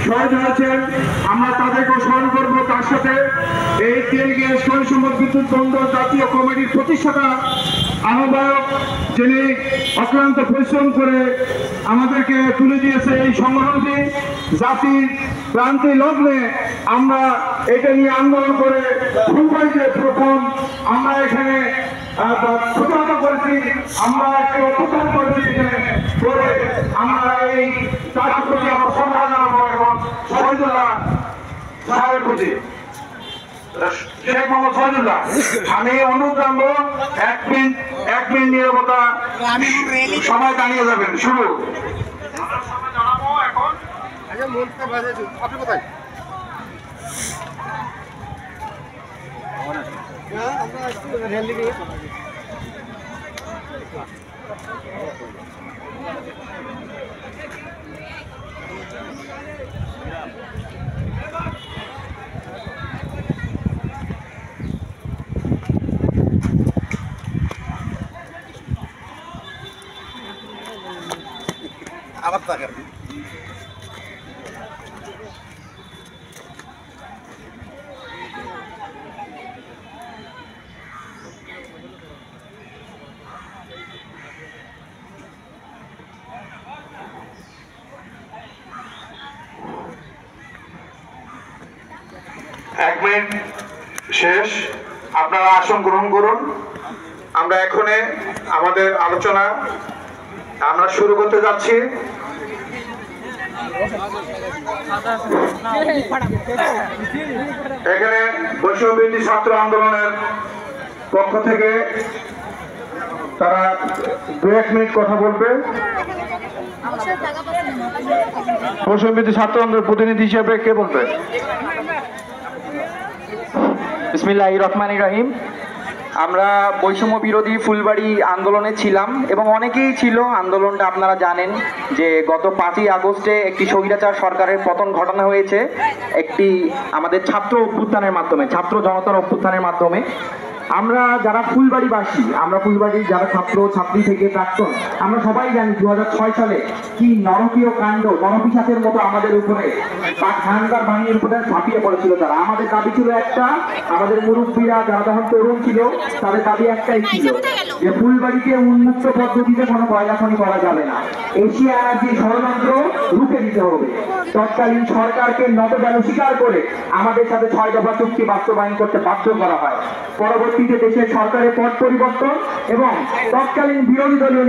শহীদ হয়েছেন, আমরা তাদেরকেও স্মরণ করবো। তার সাথে এই তেল গ্যাস খনিজ বিদ্যুৎ বন্দর জাতীয় কমিটির প্রতিষ্ঠাতা আহ্বায়ক, যিনি অক্লান্ত পরিশ্রম করে আমাদেরকে তুলে দিয়েছে এই সংগঠনটি। জাতির ক্রান্তি লগ্নে আমরা এটা নিয়ে আন্দোলন করে ফুলবাড়িতে প্রথম আমরা এখানে প্রতিহত করেছি, আমরা একটি অভ্যুত্থান করেছি এখানে করে আমরা এই তার প্রতি আমরা সম্মান জানাবো। এবং শহীদুল্লাহ সাহেবের প্রতি শেখ মোহাম্মদ শহীদুল্লাহ আমি অনুরোধ জানবো, এক মিনিট নীরবতা সবাই দাঁড়িয়ে যাবেন। শুরু জানাবো এখন। আপনি কোথায়? আবার থাকেন। এক মিনিট শেষ, আপনারা আসন গ্রহণ করুন। আমরা এখন আমাদের আলোচনা আমরা শুরু করতে যাচ্ছি। এখানে বৈষম্যবিরোধী ছাত্র আন্দোলনের পক্ষ থেকে তারা 2-1 মিনিট কথা বলবে। বৈষম্যবিরোধী ছাত্র আন্দোলনের প্রতিনিধি হিসেবে কে বলবে? বিসমিল্লাহির রহমানির রহিম। আমরা বৈষম্য বিরোধী ফুলবাড়ি আন্দোলনে ছিলাম এবং অনেকেই ছিল। আন্দোলনটা আপনারা জানেন যে গত 5ই আগস্টে একটি স্বৈরাচার সরকারের পতন ঘটানো হয়েছে একটি আমাদের ছাত্র অভ্যুত্থানের মাধ্যমে, ছাত্র জনতার অভ্যুত্থানের মাধ্যমে। আমরা যারা ফুলবাড়িবাসী, আমরা ফুলবাড়ির যারা ছাত্র ছাত্রী থেকে প্রাক্তন, আমরা সবাই জানি 2006 সালে কি নরকীয় কাণ্ড, নরপিশাচের মতো আমাদের উপরে খানদার বাহিনীর উপরে ঝাঁপিয়ে পড়েছিল তারা। আমাদের দাবি ছিল একটা, আমাদের মুরব্বীরা যারা তখন তরুণ ছিল তাদের দাবি একটাই ছিল যে ফুলবাড়িতে উন্মুক্ত পদ্ধতিতে কোনো কয়লা খনি করা যাবে না, এশিয়া এনার্জির ষড়যন্ত্র রুখে দিতে হবে। তৎকালীন সরকারকে নতজানু স্বীকার করে আমাদের সাথে 6 দফা চুক্তি বাস্তবায়ন করতে বাধ্য করা হয়। পরবর্তীতে দেশের সরকারের পট পরিবর্তন এবং তৎকালীন বিরোধী দলীয়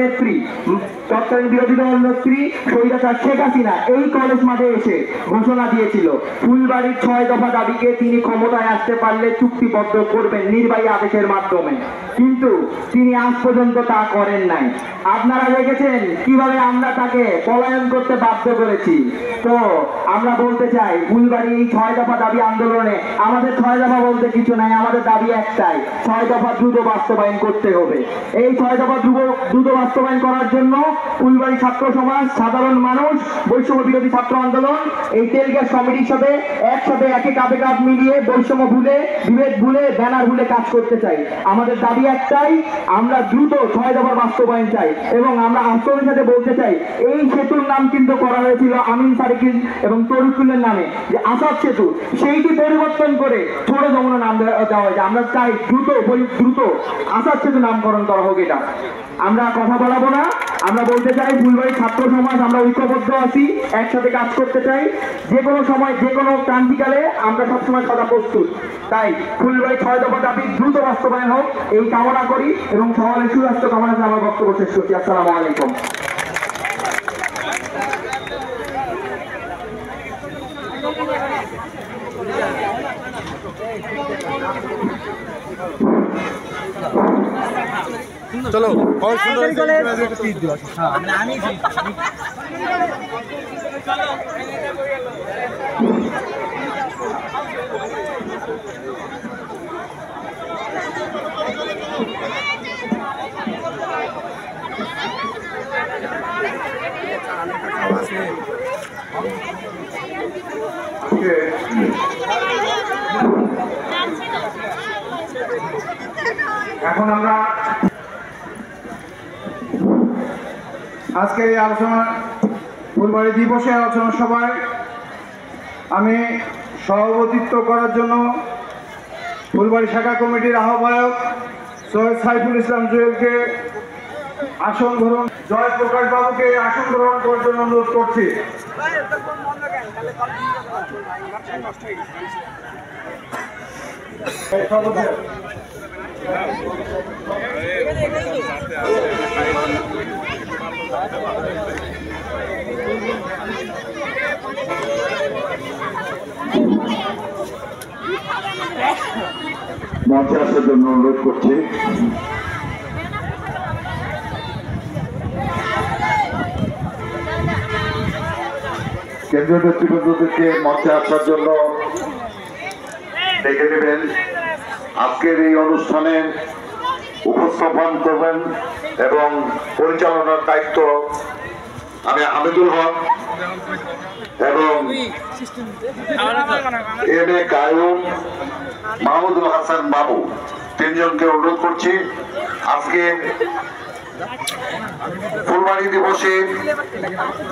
নেত্রী স্বৈরাচার শেখ হাসিনা এই কলেজ মাঠে এসে ঘোষণা দিয়েছিল ফুলবাড়ির 6 দফা দাবিকে তিনি ক্ষমতায় আসতে পারলে চুক্তিবদ্ধ করবেন নির্বাহী আদেশের মাধ্যমে, কিন্তু তিনি আজ পর্যন্ত তা করেন নাই। আপনারা দেখেছেন কিভাবে আমরা তাকে পলায়ন করতে বাধ্য করেছি। তো আমরা বলতে চাই ফুলবাড়ি এই 6 দফা দাবি আন্দোলনে আমাদের 6 দফা বলতে কিছু নাই, আমাদের দাবি একটাই, 6 দফা দ্রুত বাস্তবায়ন করতে হবে। এই 6 দফা দ্রুত বাস্তবায়ন করার জন্য ফুলবাড়ি ছাত্র সমাজ, সাধারণ মানুষ, বৈষম্য বিরোধী ছাত্র আন্দোলন এই তেল গ্যাস কমিটির সাথে একসাথে একে কাঁধে কাঁধ মিলিয়ে বৈষম্য ভুলে, বিভেদ ভুলে, ব্যানার ভুলে কাজ করতে চাই। আমাদের দাবি একটাই, আমরা দ্রুত 6 দফার বাস্তবায়ন চাই। এবং আমরা আন্দোলনের সাথে বলতে চাই, এই সেতুর নাম কিন্তু করা হয়েছিল আমিন সারিকিন এবং তরিকুলের নামে, যে আসাদ সেতু, সেইটি পরিবর্তন করে ছোট যমুনা নাম দেওয়া হয়েছে। আমরা চাই দ্রুত আসাদ সেতু নামকরণ করা হোক। এটা আমরা কথা বলাবো না, আমরা বলতে চাই ফুলবাড়ি ছাত্র সমাজ আমরা ঐক্যবদ্ধ আছি, একসাথে কাজ করতে চাই। যে কোনো সময়, যে কোনো ক্রান্তিকালে আমরা সবসময় সদা প্রস্তুত। তাই ফুলবাড়ি 6 দফা দাবি দ্রুত বাস্তবায়ন হোক এই কামনা করি এবং সমাজের সুস্বাস্থ্য কামনা করে আমার বক্তব্য শেষ করছি। আসসালামু আলাইকুম। চলো এখন আমরা আজকের এই আলোচনা ফুলবাড়ি দিবসের আলোচনা সভায় আমি সভাপতিত্ব করার জন্য ফুলবাড়ি শাখা কমিটির আহ্বায়ক সৈয়দ সাইফুল ইসলাম জুয়েলকে আসন গ্রহণ, জয়প্রকাশ বাবুকে আসন গ্রহণ করার জন্য অনুরোধ করছি। মঞ্চে আসার জন্য অনুরোধ করছি। কেন্দ্রীয় নেতৃবৃন্দদেরকে মঞ্চে আসার জন্য ডেকে দেবেন। আজকের এই অনুষ্ঠানে উপস্থাপন করবেন এবং পরিচালনার দায়িত্ব আমি হামিদুল হক এবং এম এ কায়ুম মাহমুদুল হাসান বাবু তিনজনকে অনুরোধ করছি। আজকে ফুলবাড়ি দিবসে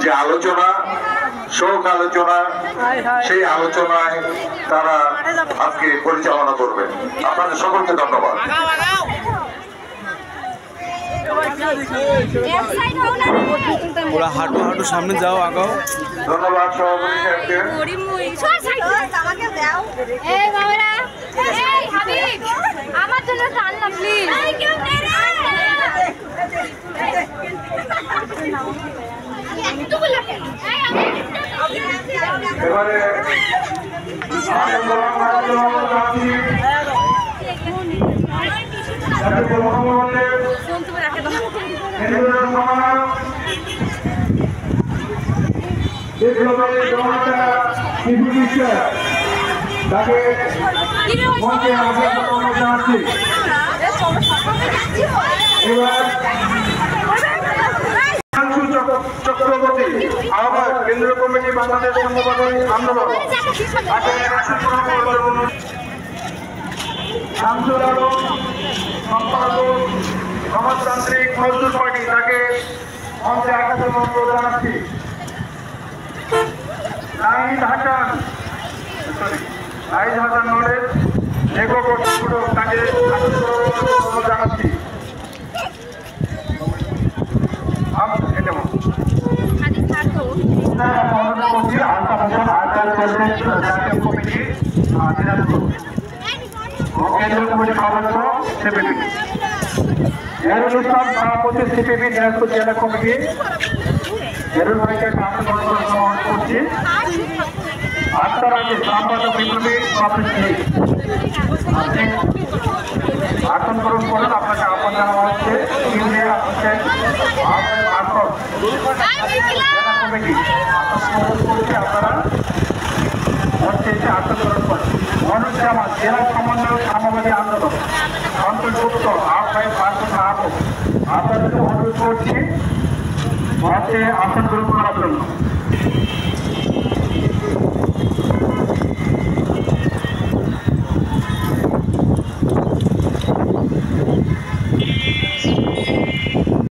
যে আলোচনা, শোক আলোচনা, সেই আলোচনায় তারা আজকে পরিচালনা করবেন। আপনাদের সকলকে ধন্যবাদ। ওরা হাঁটু হাঁটু সামনে যাও, আগাও। ধন্যবাদ সভাপতি সাহেবকে। আমার জন্য টান না প্লিজ। এবারে তাকে মঞ্চে জানাচ্ছি। এবার চক্রবর্তী আহ্বায়ক কেন্দ্রীয় কমিটি বাংলাদেশ সংবাদী আন্দোলন, শামসুল আলম সম্পাদক সমাজতান্ত্রিক মজদুর পার্টি, তাকে মঞ্চে আসার জন্য অনুরোধ জানাচ্ছি। নাহিদ হাসান নলেজ এগো কর্তৃপক্ষ, তাকে অনুরোধ জানাচ্ছি। সভাপতি সিপিবি দিনাজপুর জেলা কমিটি জেরুল ভাইকে করছি। আক্তার আলী সম্পাদক বিপ্লবী আসন গ্রহণ করুন। আপনাকে আহ্বান জানানো হচ্ছে জেলা কমিটি আপনারা হচ্ছে আসন গ্রহণ করেন। মনুজ্জামান জেলা সমন্বয় সাম্যবাদী আন্দোলন অন্তর্ভুক্ত আপনাদেরকে অনুরোধ করছি হচ্ছে আসন গ্রহণ করার জন্য।